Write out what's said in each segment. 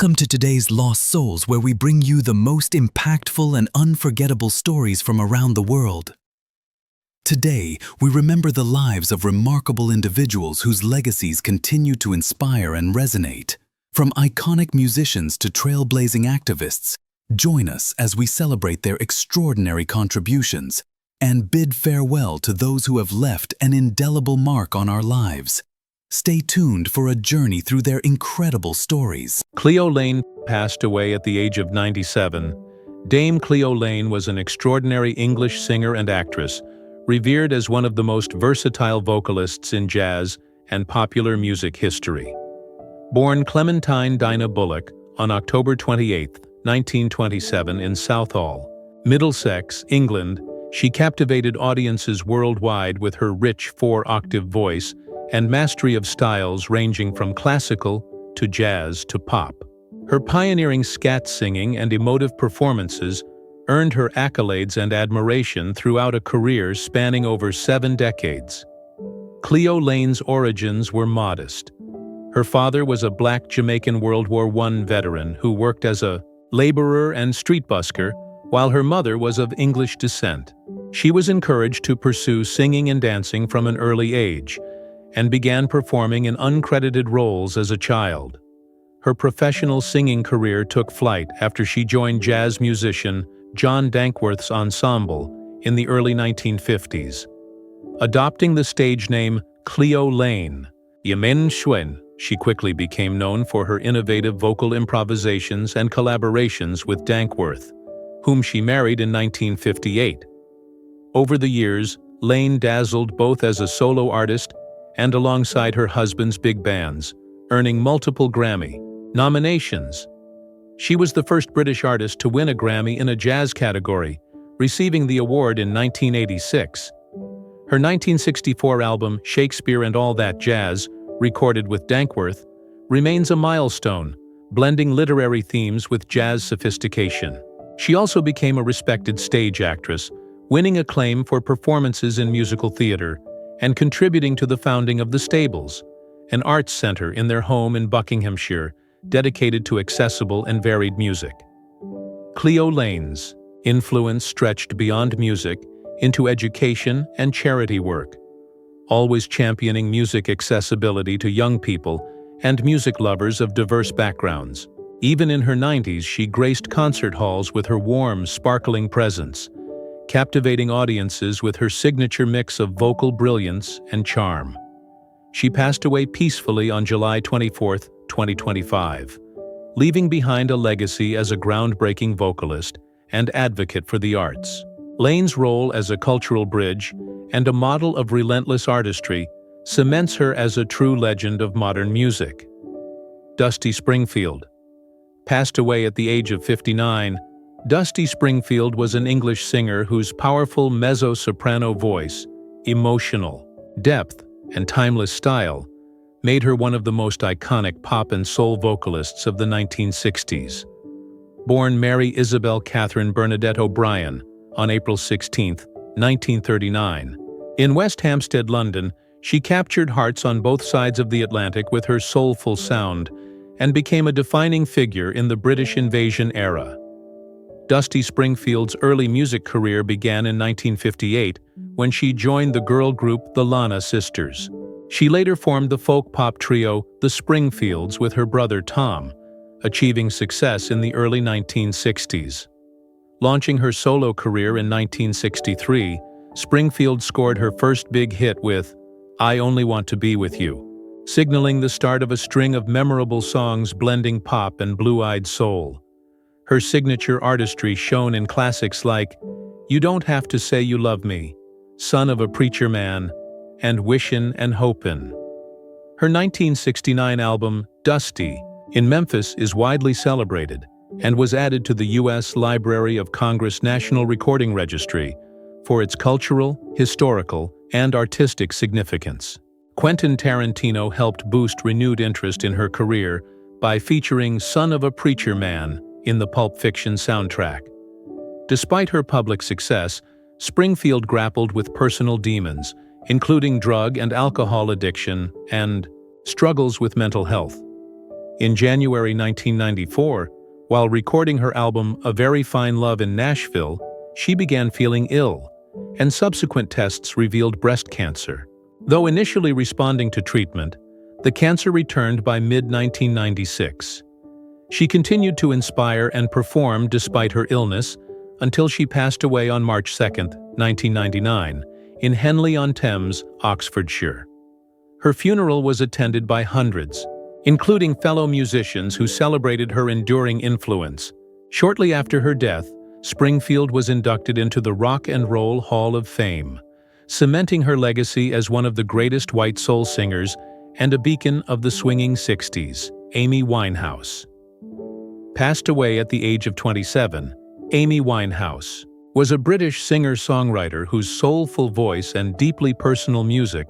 Welcome to today's Lost Souls, where we bring you the most impactful and unforgettable stories from around the world. Today, we remember the lives of remarkable individuals whose legacies continue to inspire and resonate. From iconic musicians to trailblazing activists, join us as we celebrate their extraordinary contributions and bid farewell to those who have left an indelible mark on our lives. Stay tuned for a journey through their incredible stories. Cleo Laine passed away at the age of 97. Dame Cleo Laine was an extraordinary English singer and actress, revered as one of the most versatile vocalists in jazz and popular music history. Born Clementine Dinah Bullock on October 28, 1927 in Southall, Middlesex, England, she captivated audiences worldwide with her rich four-octave voice and mastery of styles ranging from classical to jazz to pop. Her pioneering scat singing and emotive performances earned her accolades and admiration throughout a career spanning over 7 decades. Cleo Laine's origins were modest. Her father was a black Jamaican World War I veteran who worked as a laborer and street busker, while her mother was of English descent. She was encouraged to pursue singing and dancing from an early age, and began performing in uncredited roles as a child. Her professional singing career took flight after she joined jazz musician John Dankworth's ensemble in the early 1950s. Adopting the stage name Cleo Laine, Yemen Shwen, she quickly became known for her innovative vocal improvisations and collaborations with Dankworth, whom she married in 1958. Over the years, Laine dazzled both as a solo artist and alongside her husband's big bands, earning multiple Grammy nominations. She was the first British artist to win a Grammy in a jazz category, receiving the award in 1986. Her 1964 album, Shakespeare and All That Jazz, recorded with Dankworth, remains a milestone, blending literary themes with jazz sophistication. She also became a respected stage actress, winning acclaim for performances in musical theater and contributing to the founding of the Stables, an arts center in their home in Buckinghamshire, dedicated to accessible and varied music. Cleo Laine's influence stretched beyond music into education and charity work, always championing music accessibility to young people and music lovers of diverse backgrounds. Even in her 90s, she graced concert halls with her warm, sparkling presence, captivating audiences with her signature mix of vocal brilliance and charm. She passed away peacefully on July 24, 2025, leaving behind a legacy as a groundbreaking vocalist and advocate for the arts. Laine's role as a cultural bridge and a model of relentless artistry cements her as a true legend of modern music. Dusty Springfield passed away at the age of 59. Dusty Springfield was an English singer whose powerful mezzo-soprano voice, emotional depth, and timeless style made her one of the most iconic pop and soul vocalists of the 1960s. Born Mary Isabel Catherine Bernadette O'Brien on April 16, 1939, in West Hampstead, London, she captured hearts on both sides of the Atlantic with her soulful sound and became a defining figure in the British invasion era. Dusty Springfield's early music career began in 1958 when she joined the girl group the Lana Sisters. She later formed the folk-pop trio the Springfields with her brother Tom, achieving success in the early 1960s. Launching her solo career in 1963, Springfield scored her first big hit with I Only Want to Be With You, signaling the start of a string of memorable songs blending pop and blue-eyed soul. Her signature artistry shone in classics like You Don't Have to Say You Love Me, Son of a Preacher Man, and Wishin' and Hopin'. Her 1969 album, Dusty, in Memphis is widely celebrated and was added to the U.S. Library of Congress National Recording Registry for its cultural, historical, and artistic significance. Quentin Tarantino helped boost renewed interest in her career by featuring Son of a Preacher Man in the Pulp Fiction soundtrack. Despite her public success, Springfield grappled with personal demons, including drug and alcohol addiction and struggles with mental health. In January 1994, while recording her album A Very Fine Love in Nashville, she began feeling ill, and subsequent tests revealed breast cancer. Though initially responding to treatment, the cancer returned by mid-1996. She continued to inspire and perform despite her illness until she passed away on March 2, 1999, in Henley-on-Thames, Oxfordshire. Her funeral was attended by hundreds, including fellow musicians who celebrated her enduring influence. Shortly after her death, Springfield was inducted into the Rock and Roll Hall of Fame, cementing her legacy as one of the greatest white soul singers and a beacon of the swinging 60s. Amy Winehouse. Passed away at the age of 27, Amy Winehouse was a British singer-songwriter whose soulful voice and deeply personal music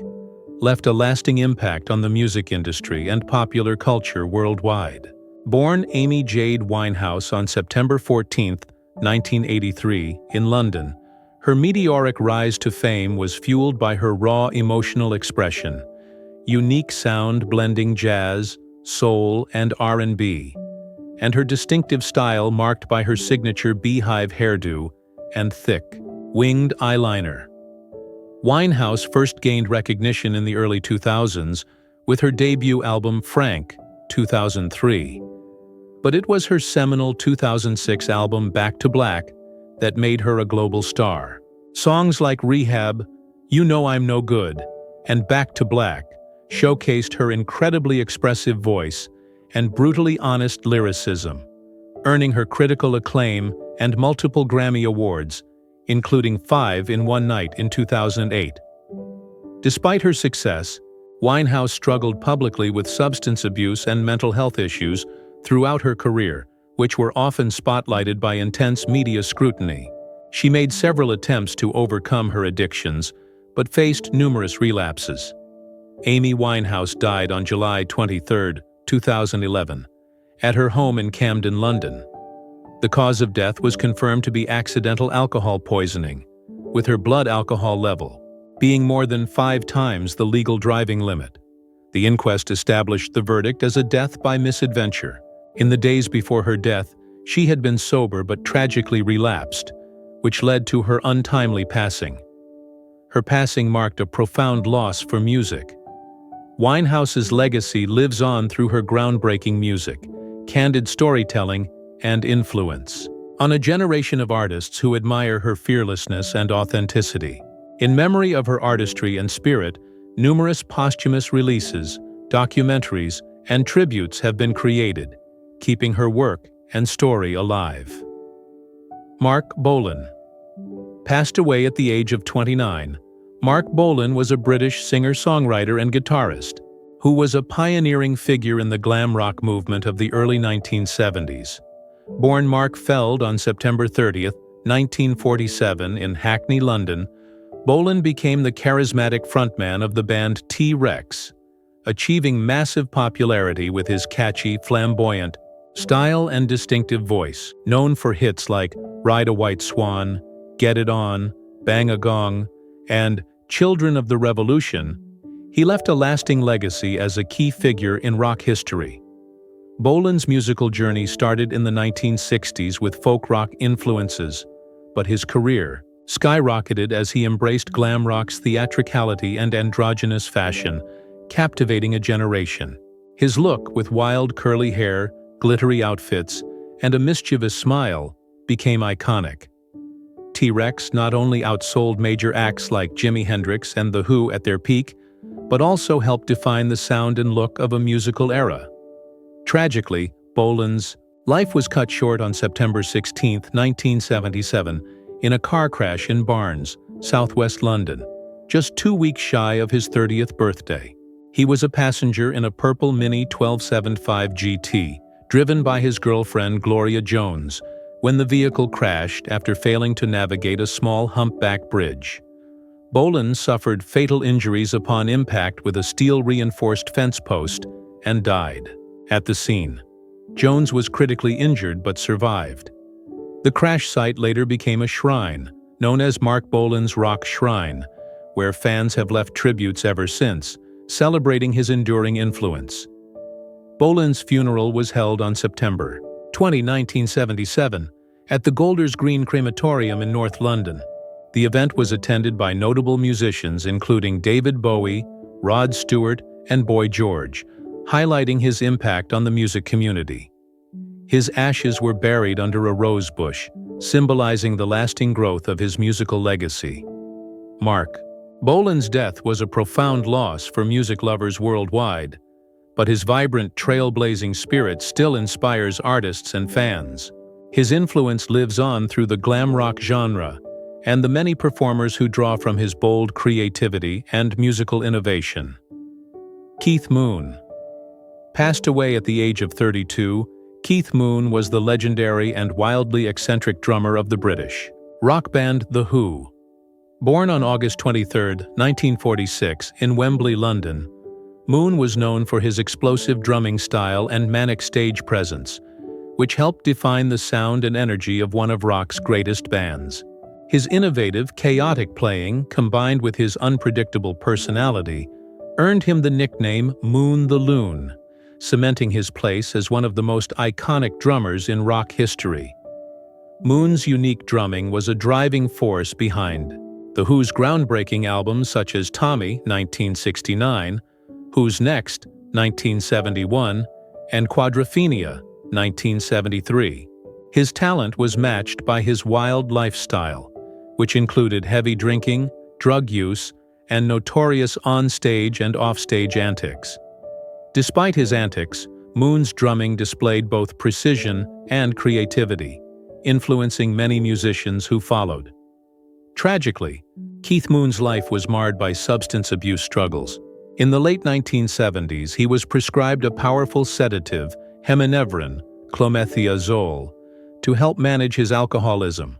left a lasting impact on the music industry and popular culture worldwide. Born Amy Jade Winehouse on September 14, 1983, in London, her meteoric rise to fame was fueled by her raw emotional expression, unique sound blending jazz, soul, and R&B, and her distinctive style marked by her signature beehive hairdo and thick, winged eyeliner. Winehouse first gained recognition in the early 2000s with her debut album Frank, 2003. But it was her seminal 2006 album Back to Black that made her a global star. Songs like Rehab, You Know I'm No Good, and Back to Black showcased her incredibly expressive voice and brutally honest lyricism, earning her critical acclaim and multiple Grammy Awards, including 5 in one night in 2008. Despite her success, Winehouse struggled publicly with substance abuse and mental health issues throughout her career, which were often spotlighted by intense media scrutiny. She made several attempts to overcome her addictions, but faced numerous relapses. Amy Winehouse died on July 23, 2011, at her home in Camden, London. The cause of death was confirmed to be accidental alcohol poisoning, with her blood alcohol level being more than 5 times the legal driving limit. The inquest established the verdict as a death by misadventure. In the days before her death, she had been sober but tragically relapsed, which led to her untimely passing. Her passing marked a profound loss for music. Winehouse's legacy lives on through her groundbreaking music, candid storytelling, and influence on a generation of artists who admire her fearlessness and authenticity. In memory of her artistry and spirit, numerous posthumous releases, documentaries, and tributes have been created, keeping her work and story alive. Marc Bolan. Passed away at the age of 29, Marc Bolan was a British singer-songwriter and guitarist who was a pioneering figure in the glam rock movement of the early 1970s. Born Mark Feld on September 30, 1947 in Hackney, London, Bolan became the charismatic frontman of the band T-Rex, achieving massive popularity with his catchy, flamboyant style and distinctive voice. Known for hits like Ride a White Swan, Get It On, Bang a Gong, and Children of the Revolution, he left a lasting legacy as a key figure in rock history. Bolan's musical journey started in the 1960s with folk rock influences, but his career skyrocketed as he embraced glam rock's theatricality and androgynous fashion, captivating a generation. His look, with wild curly hair, glittery outfits, and a mischievous smile, became iconic. T-Rex not only outsold major acts like Jimi Hendrix and The Who at their peak, but also helped define the sound and look of a musical era. Tragically, Bolan's life was cut short on September 16, 1977, in a car crash in Barnes, southwest London, just 2 weeks shy of his 30th birthday. He was a passenger in a purple Mini 1275 GT, driven by his girlfriend Gloria Jones, when the vehicle crashed after failing to navigate a small humpback bridge. Bolan suffered fatal injuries upon impact with a steel-reinforced fence post and died at the scene. Jones was critically injured but survived. The crash site later became a shrine, known as Marc Bolan's Rock Shrine, where fans have left tributes ever since, celebrating his enduring influence. Bolan's funeral was held on September 20, 1977, at the Golders Green Crematorium in North London. The event was attended by notable musicians including David Bowie, Rod Stewart, and Boy George, highlighting his impact on the music community. His ashes were buried under a rose bush, symbolizing the lasting growth of his musical legacy. Marc Bolan's death was a profound loss for music lovers worldwide, but his vibrant, trailblazing spirit still inspires artists and fans. His influence lives on through the glam rock genre and the many performers who draw from his bold creativity and musical innovation. Keith Moon. Passed away at the age of 32, Keith Moon was the legendary and wildly eccentric drummer of the British rock band The Who. Born on August 23, 1946, in Wembley, London, Moon was known for his explosive drumming style and manic stage presence, which helped define the sound and energy of one of rock's greatest bands. His innovative, chaotic playing, combined with his unpredictable personality, earned him the nickname Moon the Loon, cementing his place as one of the most iconic drummers in rock history. Moon's unique drumming was a driving force behind The Who's groundbreaking albums such as Tommy, 1969, Who's Next, 1971, and Quadrophenia, 1973. His talent was matched by his wild lifestyle, which included heavy drinking, drug use, and notorious on-stage and off-stage antics. Despite his antics, Moon's drumming displayed both precision and creativity, influencing many musicians who followed. Tragically, Keith Moon's life was marred by substance abuse struggles. In the late 1970s, he was prescribed a powerful sedative, heminevrin, clomethazole, to help manage his alcoholism.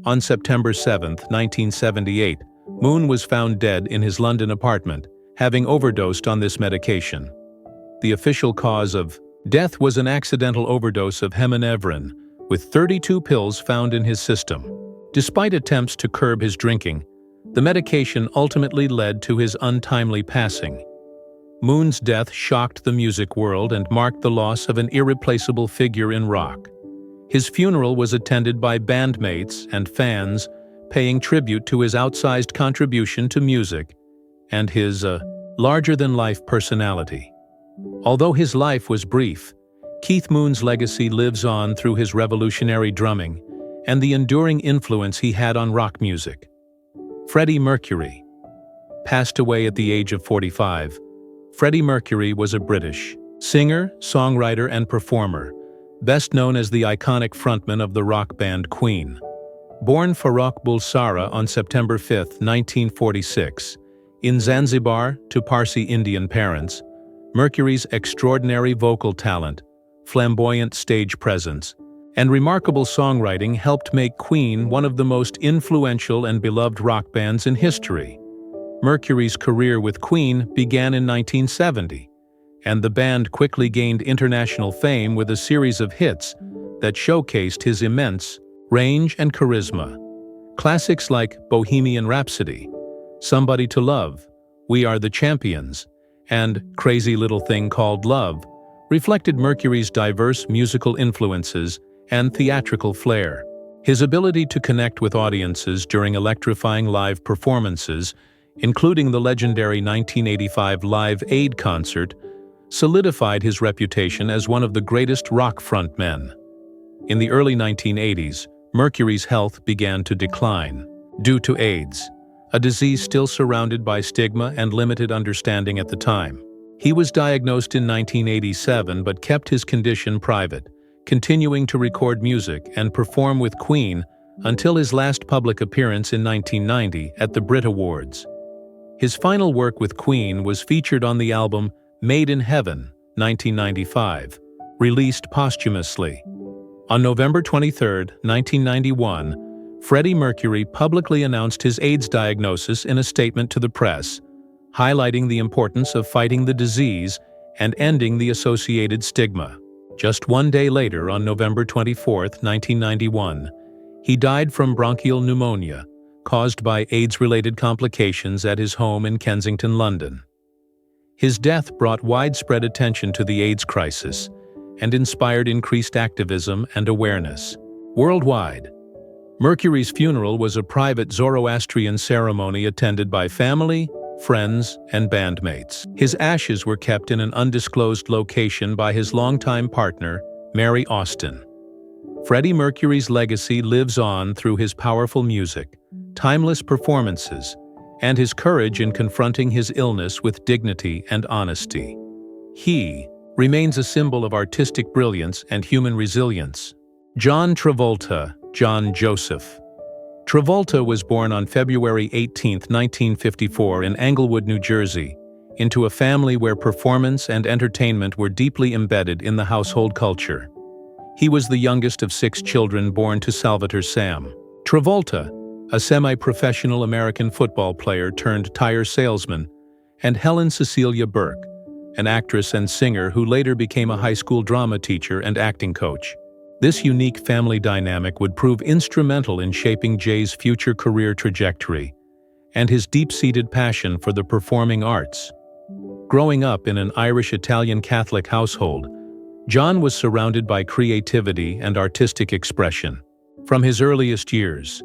On September 7, 1978, Moon was found dead in his London apartment, having overdosed on this medication. The official cause of death was an accidental overdose of heminevrin, with 32 pills found in his system. Despite attempts to curb his drinking, the medication ultimately led to his untimely passing. Moon's death shocked the music world and marked the loss of an irreplaceable figure in rock. His funeral was attended by bandmates and fans, paying tribute to his outsized contribution to music and his larger-than-life personality. Although his life was brief, Keith Moon's legacy lives on through his revolutionary drumming and the enduring influence he had on rock music. Freddie Mercury. Passed away at the age of 45. Freddie Mercury was a British singer, songwriter, and performer, best known as the iconic frontman of the rock band Queen. Born Farrokh Bulsara on September 5, 1946, in Zanzibar to Parsi Indian parents, Mercury's extraordinary vocal talent, flamboyant stage presence, and remarkable songwriting helped make Queen one of the most influential and beloved rock bands in history. Mercury's career with Queen began in 1970, and the band quickly gained international fame with a series of hits that showcased his immense range and charisma. Classics like Bohemian Rhapsody, Somebody to Love, We Are the Champions, and Crazy Little Thing Called Love reflected Mercury's diverse musical influences and theatrical flair. His ability to connect with audiences during electrifying live performances, including the legendary 1985 Live Aid concert, solidified his reputation as one of the greatest rock frontmen. In the early 1980s, Mercury's health began to decline due to AIDS, a disease still surrounded by stigma and limited understanding at the time. He was diagnosed in 1987 but kept his condition private, continuing to record music and perform with Queen until his last public appearance in 1990 at the Brit Awards. His final work with Queen was featured on the album Made in Heaven, 1995, released posthumously. On November 23, 1991, Freddie Mercury publicly announced his AIDS diagnosis in a statement to the press, highlighting the importance of fighting the disease and ending the associated stigma. Just one day later, on November 24, 1991, he died from bronchial pneumonia, caused by AIDS-related complications at his home in Kensington, London. His death brought widespread attention to the AIDS crisis and inspired increased activism and awareness. Worldwide, Mercury's funeral was a private Zoroastrian ceremony attended by family, friends, and bandmates. His ashes were kept in an undisclosed location by his longtime partner, Mary Austin. Freddie Mercury's legacy lives on through his powerful music, timeless performances, and his courage in confronting his illness with dignity and honesty. He remains a symbol of artistic brilliance and human resilience. John Travolta, John Joseph. Travolta was born on February 18, 1954 in Englewood, New Jersey, into a family where performance and entertainment were deeply embedded in the household culture. He was the youngest of 6 children born to Salvatore Sam. Travolta, a semi-professional American football player turned tire salesman, and Helen Cecilia Burke, an actress and singer who later became a high school drama teacher and acting coach. This unique family dynamic would prove instrumental in shaping Jay's future career trajectory and his deep-seated passion for the performing arts. Growing up in an Irish-Italian Catholic household, John was surrounded by creativity and artistic expression. From his earliest years,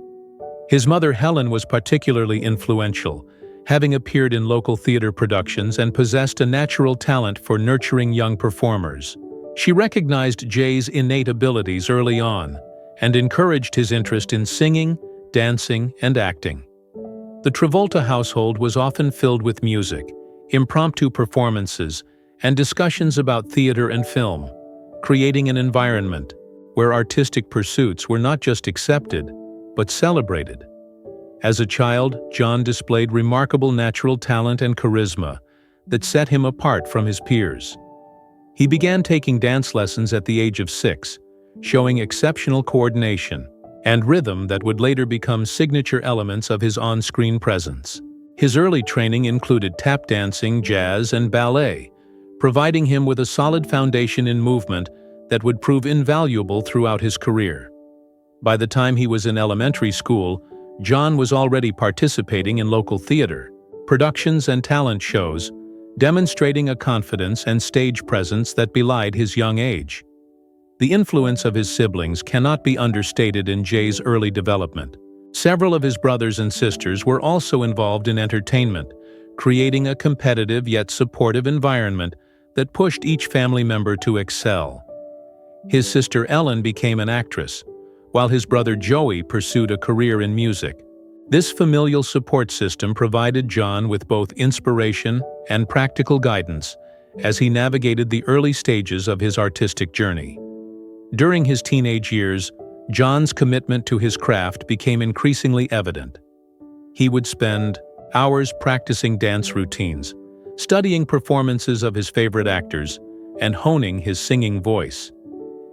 his mother Helen was particularly influential, having appeared in local theater productions and possessed a natural talent for nurturing young performers. She recognized Jay's innate abilities early on and encouraged his interest in singing, dancing, and acting. The Travolta household was often filled with music, impromptu performances, and discussions about theater and film, creating an environment where artistic pursuits were not just accepted, but celebrated. As a child, John displayed remarkable natural talent and charisma that set him apart from his peers. He began taking dance lessons at the age of 6, showing exceptional coordination and rhythm that would later become signature elements of his on-screen presence. His early training included tap dancing, jazz, and ballet, providing him with a solid foundation in movement that would prove invaluable throughout his career. By the time he was in elementary school, John was already participating in local theater, productions, and talent shows, demonstrating a confidence and stage presence that belied his young age. The influence of his siblings cannot be understated in Jay's early development. Several of his brothers and sisters were also involved in entertainment, creating a competitive yet supportive environment that pushed each family member to excel. His sister Ellen became an actress, while his brother Joey pursued a career in music. This familial support system provided John with both inspiration and practical guidance as he navigated the early stages of his artistic journey. During his teenage years, John's commitment to his craft became increasingly evident. He would spend hours practicing dance routines, studying performances of his favorite actors, and honing his singing voice.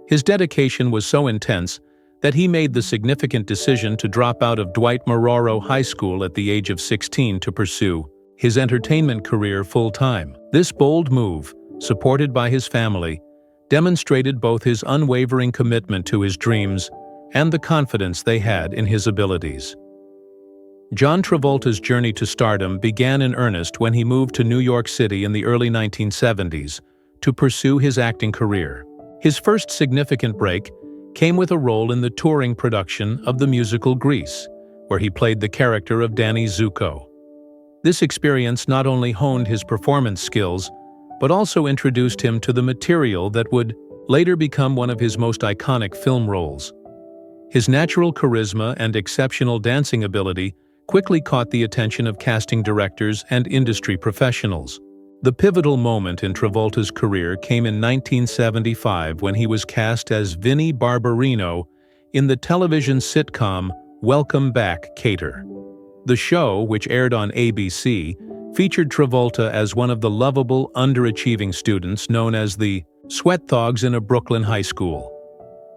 His dedication was so intense that he made the significant decision to drop out of Dwight Mororo High School at the age of 16 to pursue his entertainment career full-time. This bold move, supported by his family, demonstrated both his unwavering commitment to his dreams and the confidence they had in his abilities. John Travolta's journey to stardom began in earnest when he moved to New York City in the early 1970s to pursue his acting career. His first significant break came with a role in the touring production of the musical Grease, where he played the character of Danny Zuko. This experience not only honed his performance skills, but also introduced him to the material that would later become one of his most iconic film roles. His natural charisma and exceptional dancing ability quickly caught the attention of casting directors and industry professionals. The pivotal moment in Travolta's career came in 1975 when he was cast as Vinnie Barbarino in the television sitcom Welcome Back, Kotter. The show, which aired on ABC, featured Travolta as one of the lovable, underachieving students known as the sweat thogs in a Brooklyn high school.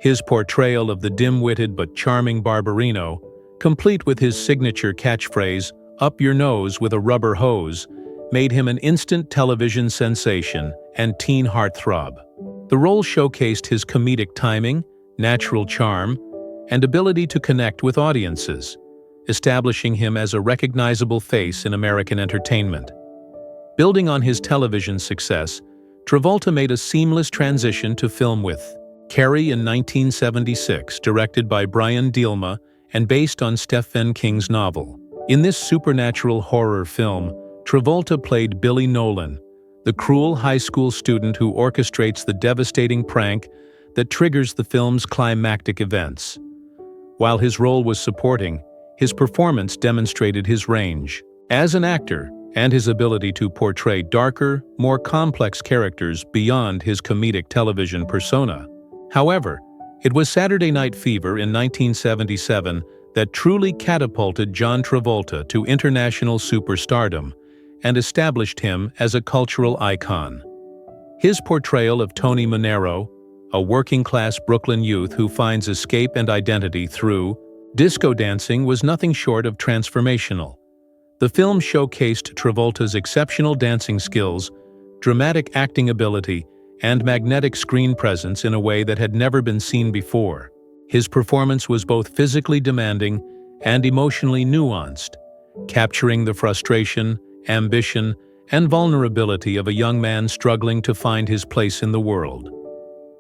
His portrayal of the dim-witted but charming Barbarino, complete with his signature catchphrase, "Up your nose with a rubber hose," made him an instant television sensation and teen heartthrob. The role showcased his comedic timing, natural charm, and ability to connect with audiences, establishing him as a recognizable face in American entertainment. Building on his television success, Travolta made a seamless transition to film with Carrie in 1976, directed by Brian De Palma and based on Stephen King's novel. In this supernatural horror film, Travolta played Billy Nolan, the cruel high school student who orchestrates the devastating prank that triggers the film's climactic events. While his role was supporting, his performance demonstrated his range as an actor and his ability to portray darker, more complex characters beyond his comedic television persona. However, it was Saturday Night Fever in 1977 that truly catapulted John Travolta to international superstardom and established him as a cultural icon. His portrayal of Tony Manero, a working-class Brooklyn youth who finds escape and identity through disco dancing, was nothing short of transformational. The film showcased Travolta's exceptional dancing skills, dramatic acting ability, and magnetic screen presence in a way that had never been seen before. His performance was both physically demanding and emotionally nuanced, capturing the frustration, ambition, and vulnerability of a young man struggling to find his place in the world.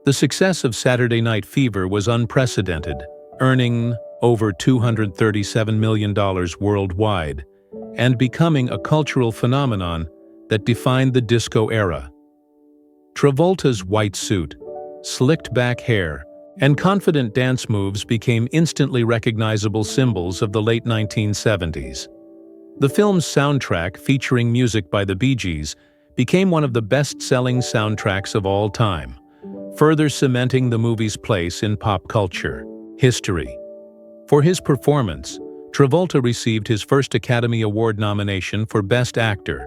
The success of Saturday Night Fever was unprecedented, earning over $237 million worldwide, and becoming a cultural phenomenon that defined the disco era. Travolta's white suit, slicked back hair, and confident dance moves became instantly recognizable symbols of the late 1970s. The film's soundtrack, featuring music by the Bee Gees, became one of the best-selling soundtracks of all time, further cementing the movie's place in pop culture history. For his performance, Travolta received his first Academy Award nomination for Best Actor,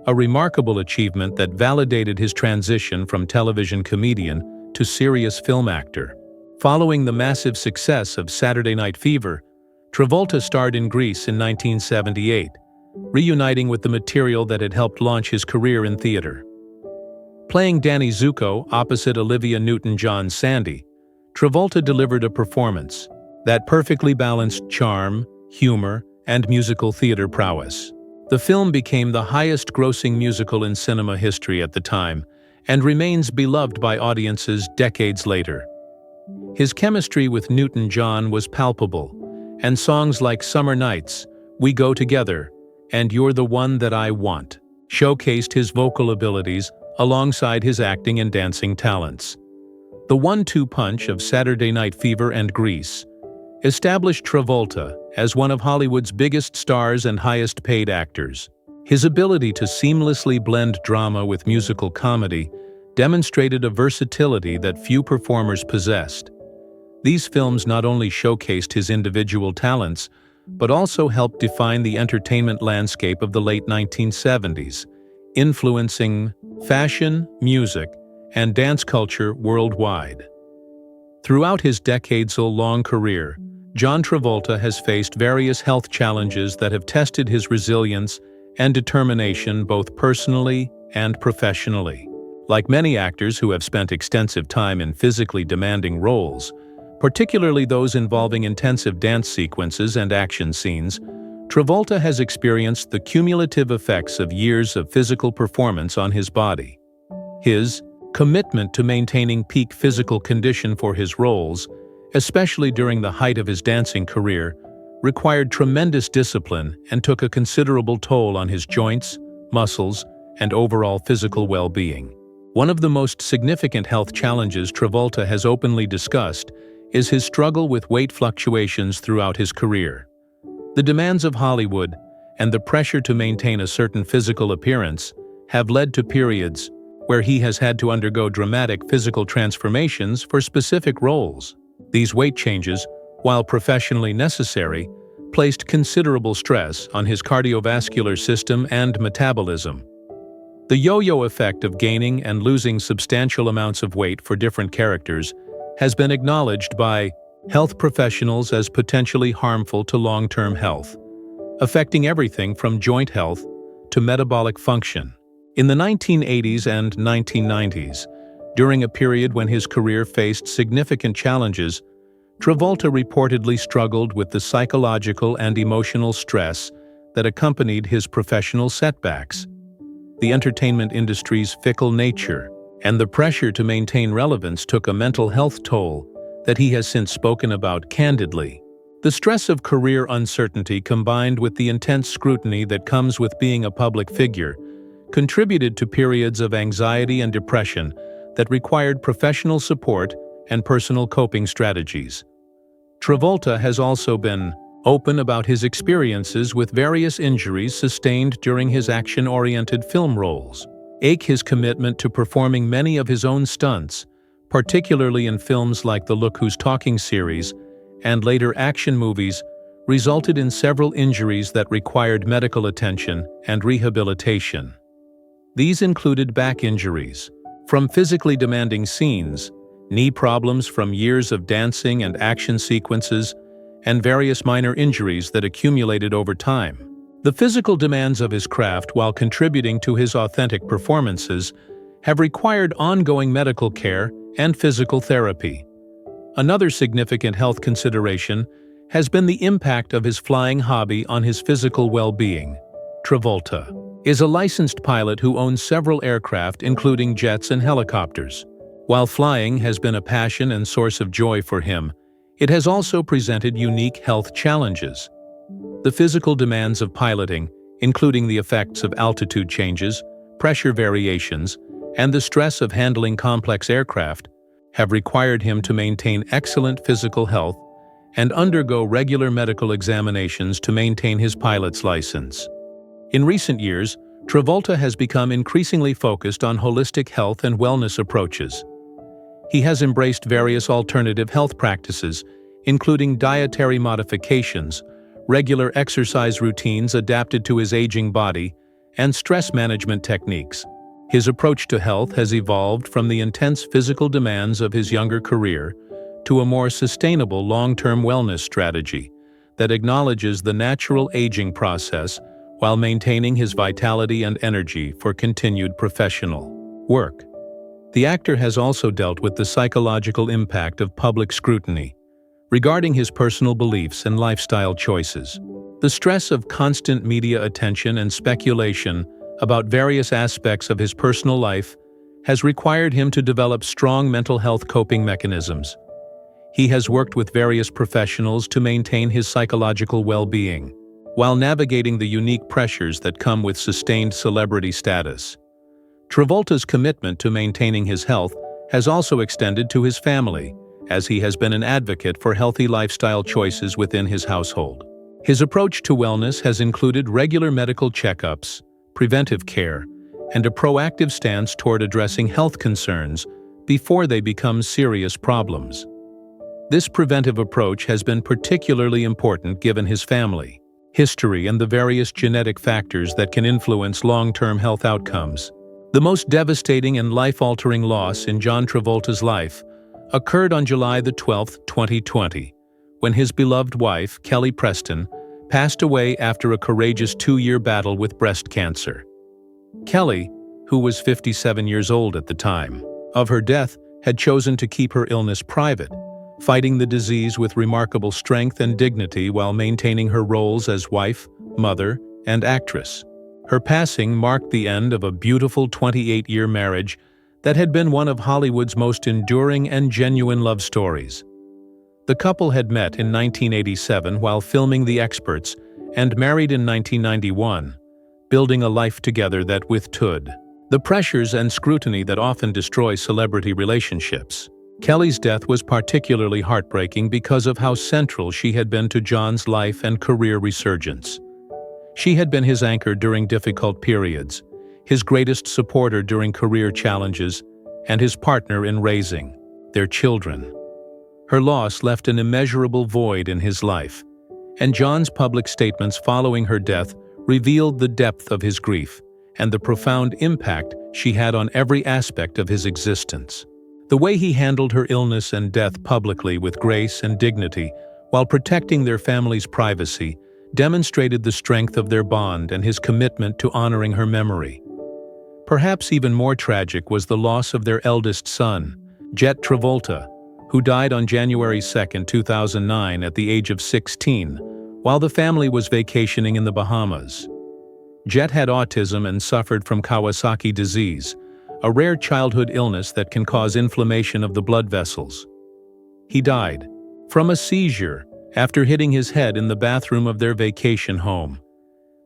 a remarkable achievement that validated his transition from television comedian to serious film actor. Following the massive success of Saturday Night Fever, Travolta starred in Grease in 1978, reuniting with the material that had helped launch his career in theater. Playing Danny Zuko opposite Olivia Newton-John's Sandy, Travolta delivered a performance that perfectly balanced charm, humor, and musical theater prowess. The film became the highest-grossing musical in cinema history at the time and remains beloved by audiences decades later. His chemistry with Newton-John was palpable, and songs like Summer Nights, We Go Together, and You're the One That I Want showcased his vocal abilities alongside his acting and dancing talents. The one-two punch of Saturday Night Fever and Grease established Travolta as one of Hollywood's biggest stars and highest-paid actors. His ability to seamlessly blend drama with musical comedy demonstrated a versatility that few performers possessed. These films not only showcased his individual talents, but also helped define the entertainment landscape of the late 1970s, influencing fashion, music, and dance culture worldwide. Throughout his decades-long career, John Travolta has faced various health challenges that have tested his resilience and determination both personally and professionally. Like many actors who have spent extensive time in physically demanding roles, particularly those involving intensive dance sequences and action scenes, Travolta has experienced the cumulative effects of years of physical performance on his body. His commitment to maintaining peak physical condition for his roles, especially during the height of his dancing career, required tremendous discipline and took a considerable toll on his joints, muscles, and overall physical well-being. One of the most significant health challenges Travolta has openly discussed is his struggle with weight fluctuations throughout his career. The demands of Hollywood and the pressure to maintain a certain physical appearance have led to periods where he has had to undergo dramatic physical transformations for specific roles. These weight changes, while professionally necessary, placed considerable stress on his cardiovascular system and metabolism. The yo-yo effect of gaining and losing substantial amounts of weight for different characters has been acknowledged by health professionals as potentially harmful to long-term health, affecting everything from joint health to metabolic function. In the 1980s and 1990s, during a period when his career faced significant challenges, Travolta reportedly struggled with the psychological and emotional stress that accompanied his professional setbacks. the entertainment industry's fickle nature, and the pressure to maintain relevance took a mental health toll that he has since spoken about candidly. The stress of career uncertainty combined with the intense scrutiny that comes with being a public figure contributed to periods of anxiety and depression that required professional support and personal coping strategies. Travolta has also been open about his experiences with various injuries sustained during his action-oriented film roles. His commitment to performing many of his own stunts, particularly in films like the Look Who's Talking series and later action movies, resulted in several injuries that required medical attention and rehabilitation. These included back injuries from physically demanding scenes, knee problems from years of dancing and action sequences, and various minor injuries that accumulated over time. The physical demands of his craft, while contributing to his authentic performances, have required ongoing medical care and physical therapy. Another significant health consideration has been the impact of his flying hobby on his physical well-being. Travolta is a licensed pilot who owns several aircraft, including jets and helicopters. While flying has been a passion and source of joy for him, it has also presented unique health challenges. The physical demands of piloting, including the effects of altitude changes, pressure variations, and the stress of handling complex aircraft, have required him to maintain excellent physical health and undergo regular medical examinations to maintain his pilot's license. In recent years, Travolta has become increasingly focused on holistic health and wellness approaches. He has embraced various alternative health practices, including dietary modifications, regular exercise routines adapted to his aging body, and stress management techniques. His approach to health has evolved from the intense physical demands of his younger career to a more sustainable long-term wellness strategy that acknowledges the natural aging process while maintaining his vitality and energy for continued professional work. The actor has also dealt with the psychological impact of public scrutiny regarding his personal beliefs and lifestyle choices. The stress of constant media attention and speculation about various aspects of his personal life has required him to develop strong mental health coping mechanisms. He has worked with various professionals to maintain his psychological well-being, while navigating the unique pressures that come with sustained celebrity status. Travolta's commitment to maintaining his health has also extended to his family, as he has been an advocate for healthy lifestyle choices within his household. His approach to wellness has included regular medical checkups, preventive care, and a proactive stance toward addressing health concerns before they become serious problems. This preventive approach has been particularly important given his family history and the various genetic factors that can influence long-term health outcomes. The most devastating and life-altering loss in John Travolta's life occurred on July 12, 2020, when his beloved wife, Kelly Preston, passed away after a courageous 2-year battle with breast cancer. Kelly, who was 57 years old at the time of her death, had chosen to keep her illness private, fighting the disease with remarkable strength and dignity while maintaining her roles as wife, mother, and actress. Her passing marked the end of a beautiful 28-year marriage that had been one of Hollywood's most enduring and genuine love stories. The couple had met in 1987 while filming The Experts and married in 1991, building a life together that withstood the pressures and scrutiny that often destroy celebrity relationships. Kelly's death was particularly heartbreaking because of how central she had been to John's life and career resurgence. She had been his anchor during difficult periods, his greatest supporter during career challenges, and his partner in raising their children. Her loss left an immeasurable void in his life, and John's public statements following her death revealed the depth of his grief and the profound impact she had on every aspect of his existence. The way he handled her illness and death publicly with grace and dignity while protecting their family's privacy demonstrated the strength of their bond and his commitment to honoring her memory. Perhaps even more tragic was the loss of their eldest son, Jet Travolta, who died on January 2, 2009 at the age of 16, while the family was vacationing in the Bahamas. Jet had autism and suffered from Kawasaki disease, a rare childhood illness that can cause inflammation of the blood vessels. He died from a seizure after hitting his head in the bathroom of their vacation home.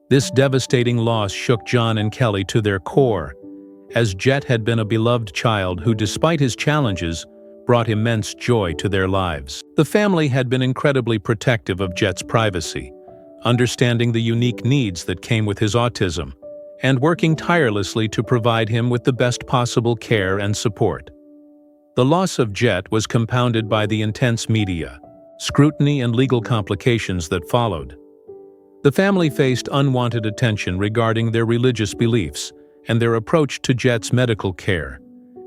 This devastating loss shook John and Kelly to their core, as Jet had been a beloved child who, despite his challenges, brought immense joy to their lives. The family had been incredibly protective of Jet's privacy, understanding the unique needs that came with his autism, and working tirelessly to provide him with the best possible care and support. The loss of Jet was compounded by the intense media, scrutiny, and legal complications that followed. The family faced unwanted attention regarding their religious beliefs and their approach to Jet's medical care,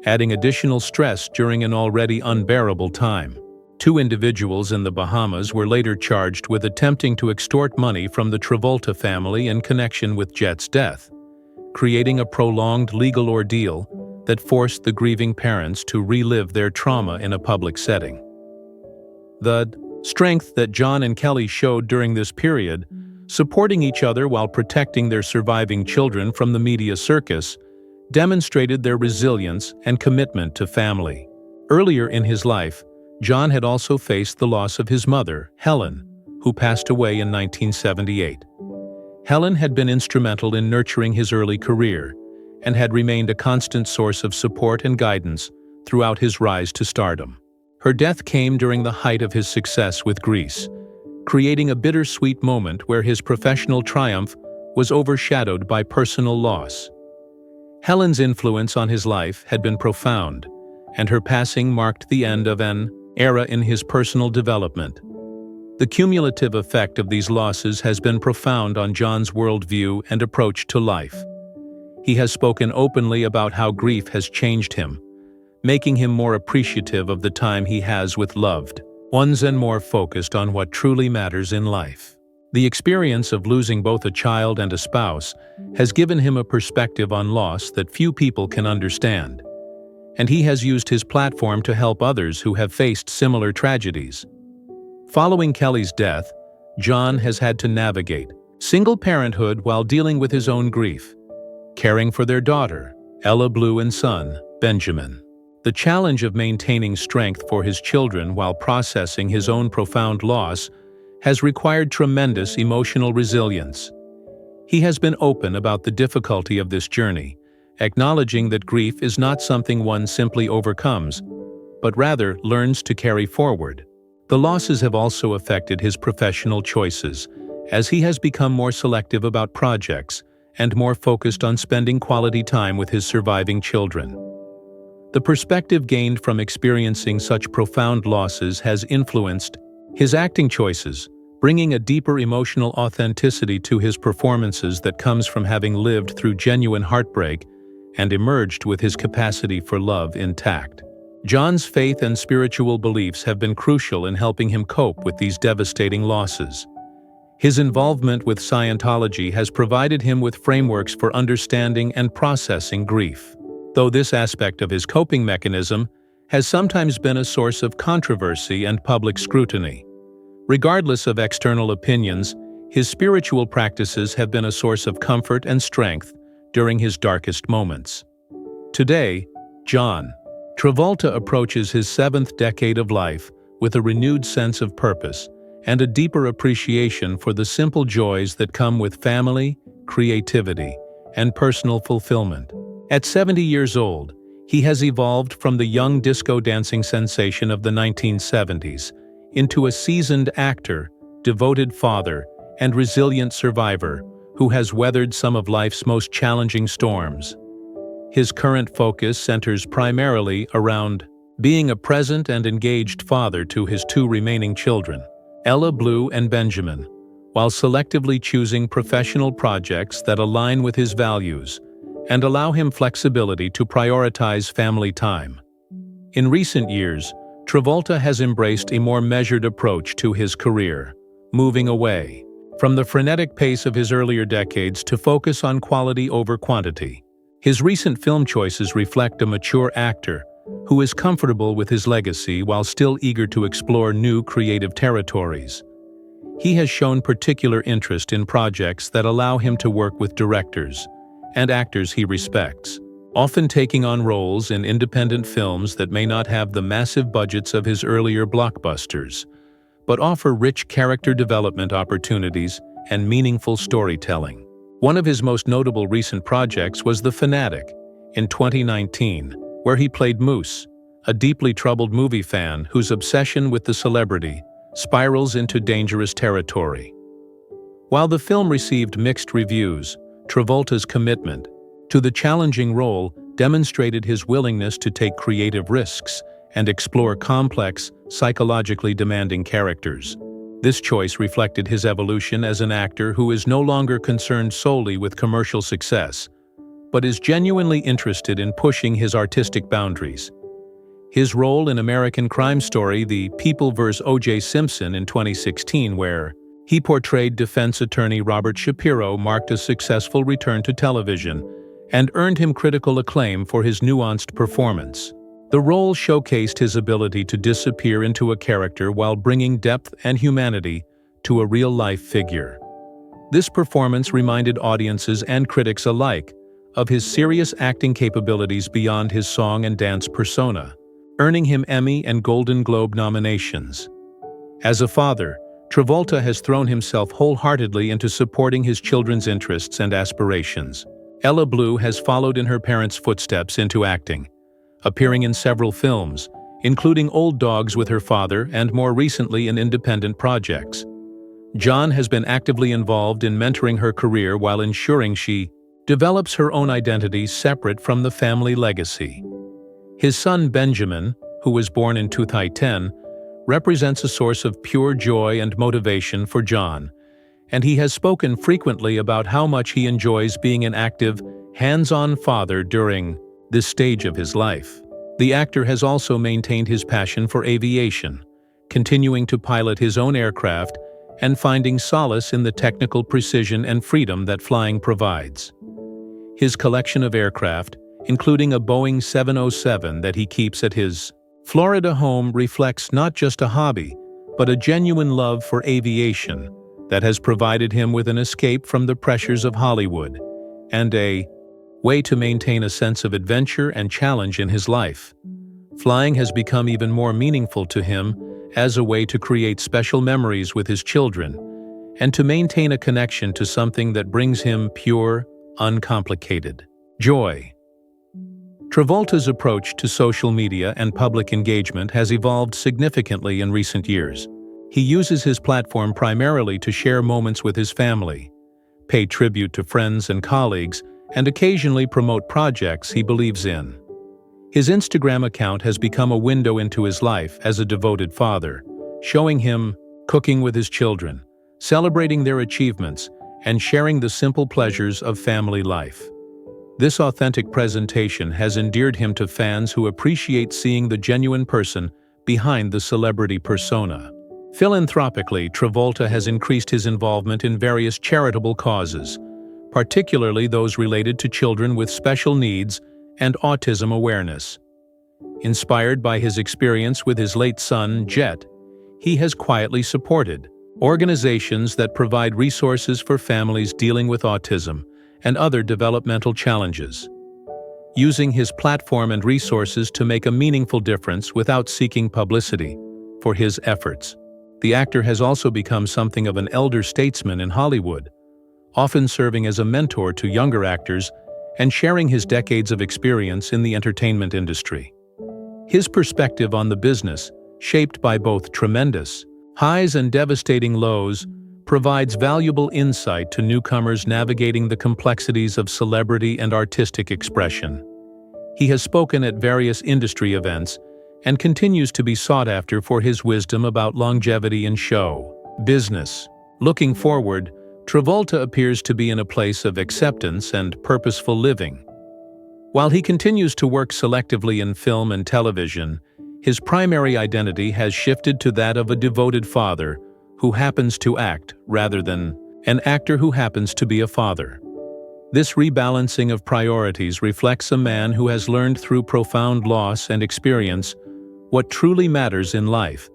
adding additional stress during an already unbearable time. 2 individuals in the Bahamas were later charged with attempting to extort money from the Travolta family in connection with Jet's death, creating a prolonged legal ordeal that forced the grieving parents to relive their trauma in a public setting. The strength that John and Kelly showed during this period, supporting each other while protecting their surviving children from the media circus, demonstrated their resilience and commitment to family. Earlier in his life, John had also faced the loss of his mother, Helen, who passed away in 1978. Helen had been instrumental in nurturing his early career and had remained a constant source of support and guidance throughout his rise to stardom. Her death came during the height of his success with Grease, creating a bittersweet moment where his professional triumph was overshadowed by personal loss. Helen's influence on his life had been profound, and her passing marked the end of an era in his personal development. The cumulative effect of these losses has been profound on John's worldview and approach to life. He has spoken openly about how grief has changed him, making him more appreciative of the time he has with loved ones and more focused on what truly matters in life. The experience of losing both a child and a spouse has given him a perspective on loss that few people can understand, and he has used his platform to help others who have faced similar tragedies. Following Kelly's death, John has had to navigate single parenthood while dealing with his own grief, caring for their daughter, Ella Blue, and son, Benjamin. The challenge of maintaining strength for his children while processing his own profound loss has required tremendous emotional resilience. He has been open about the difficulty of this journey, acknowledging that grief is not something one simply overcomes, but rather learns to carry forward. The losses have also affected his professional choices, as he has become more selective about projects and more focused on spending quality time with his surviving children. The perspective gained from experiencing such profound losses has influenced his acting choices, bringing a deeper emotional authenticity to his performances that comes from having lived through genuine heartbreak and emerged with his capacity for love intact. John's faith and spiritual beliefs have been crucial in helping him cope with these devastating losses. His involvement with Scientology has provided him with frameworks for understanding and processing grief, though this aspect of his coping mechanism has sometimes been a source of controversy and public scrutiny. Regardless of external opinions, his spiritual practices have been a source of comfort and strength during his darkest moments. Today, John Travolta approaches his 7th decade of life with a renewed sense of purpose and a deeper appreciation for the simple joys that come with family, creativity, and personal fulfillment. At 70 years old, he has evolved from the young disco dancing sensation of the 1970s into a seasoned actor, devoted father, and resilient survivor who has weathered some of life's most challenging storms. His current focus centers primarily around being a present and engaged father to his 2 remaining children, Ella Blue and Benjamin, while selectively choosing professional projects that align with his values and allow him flexibility to prioritize family time. In recent years, Travolta has embraced a more measured approach to his career, moving away from the frenetic pace of his earlier decades to focus on quality over quantity. His recent film choices reflect a mature actor who is comfortable with his legacy while still eager to explore new creative territories. he has shown particular interest in projects that allow him to work with directors and actors he respects, often taking on roles in independent films that may not have the massive budgets of his earlier blockbusters, but offer rich character development opportunities and meaningful storytelling. One of his most notable recent projects was The Fanatic in 2019, where he played Moose, a deeply troubled movie fan whose obsession with the celebrity spirals into dangerous territory. While the film received mixed reviews, Travolta's commitment to the challenging role demonstrated his willingness to take creative risks and explore complex, psychologically demanding characters. This choice reflected his evolution as an actor who is no longer concerned solely with commercial success, but is genuinely interested in pushing his artistic boundaries. His role in American Crime Story, The People vs. O.J. Simpson in 2016, where he portrayed defense attorney Robert Shapiro, marked a successful return to television and earned him critical acclaim for his nuanced performance. The role showcased his ability to disappear into a character while bringing depth and humanity to a real-life figure. This performance reminded audiences and critics alike of his serious acting capabilities beyond his song and dance persona, earning him Emmy and Golden Globe nominations. As a father, Travolta has thrown himself wholeheartedly into supporting his children's interests and aspirations. Ella Blue has followed in her parents' footsteps into acting, appearing in several films, including Old Dogs with her father and more recently in independent projects. John has been actively involved in mentoring her career while ensuring she develops her own identity separate from the family legacy. His son Benjamin, who was born in 2010, represents a source of pure joy and motivation for John, and he has spoken frequently about how much he enjoys being an active, hands-on father during this stage of his life. The actor has also maintained his passion for aviation, continuing to pilot his own aircraft and finding solace in the technical precision and freedom that flying provides. His collection of aircraft, including a Boeing 707 that he keeps at his Florida home, reflects not just a hobby, but a genuine love for aviation that has provided him with an escape from the pressures of Hollywood and a way to maintain a sense of adventure and challenge in his life. Flying has become even more meaningful to him as a way to create special memories with his children and to maintain a connection to something that brings him pure, uncomplicated joy. Travolta's approach to social media and public engagement has evolved significantly in recent years. He uses his platform primarily to share moments with his family, pay tribute to friends and colleagues, and occasionally promote projects he believes in. His Instagram account has become a window into his life as a devoted father, showing him cooking with his children, celebrating their achievements, and sharing the simple pleasures of family life. This authentic presentation has endeared him to fans who appreciate seeing the genuine person behind the celebrity persona. Philanthropically, Travolta has increased his involvement in various charitable causes, particularly those related to children with special needs and autism awareness. Inspired by his experience with his late son, Jet, he has quietly supported organizations that provide resources for families dealing with autism and other developmental challenges. Using his platform and resources to make a meaningful difference without seeking publicity for his efforts, the actor has also become something of an elder statesman in Hollywood, often serving as a mentor to younger actors and sharing his decades of experience in the entertainment industry. His perspective on the business, shaped by both tremendous highs and devastating lows, provides valuable insight to newcomers navigating the complexities of celebrity and artistic expression. He has spoken at various industry events and continues to be sought after for his wisdom about longevity in show business. Looking forward, Travolta appears to be in a place of acceptance and purposeful living. While he continues to work selectively in film and television, his primary identity has shifted to that of a devoted father who happens to act rather than an actor who happens to be a father. This rebalancing of priorities reflects a man who has learned through profound loss and experience what truly matters in life,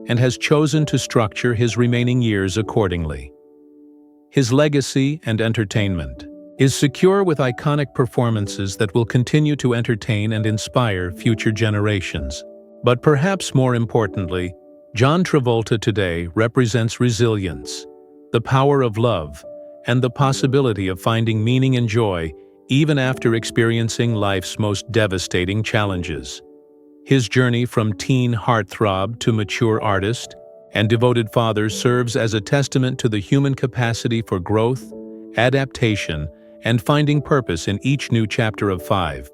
and has chosen to structure his remaining years accordingly. His legacy and entertainment is secure with iconic performances that will continue to entertain and inspire future generations. But perhaps more importantly, John Travolta today represents resilience, the power of love, and the possibility of finding meaning and joy even after experiencing life's most devastating challenges. His journey from teen heartthrob to mature artist and devoted father serves as a testament to the human capacity for growth, adaptation, and finding purpose in each new chapter of 5.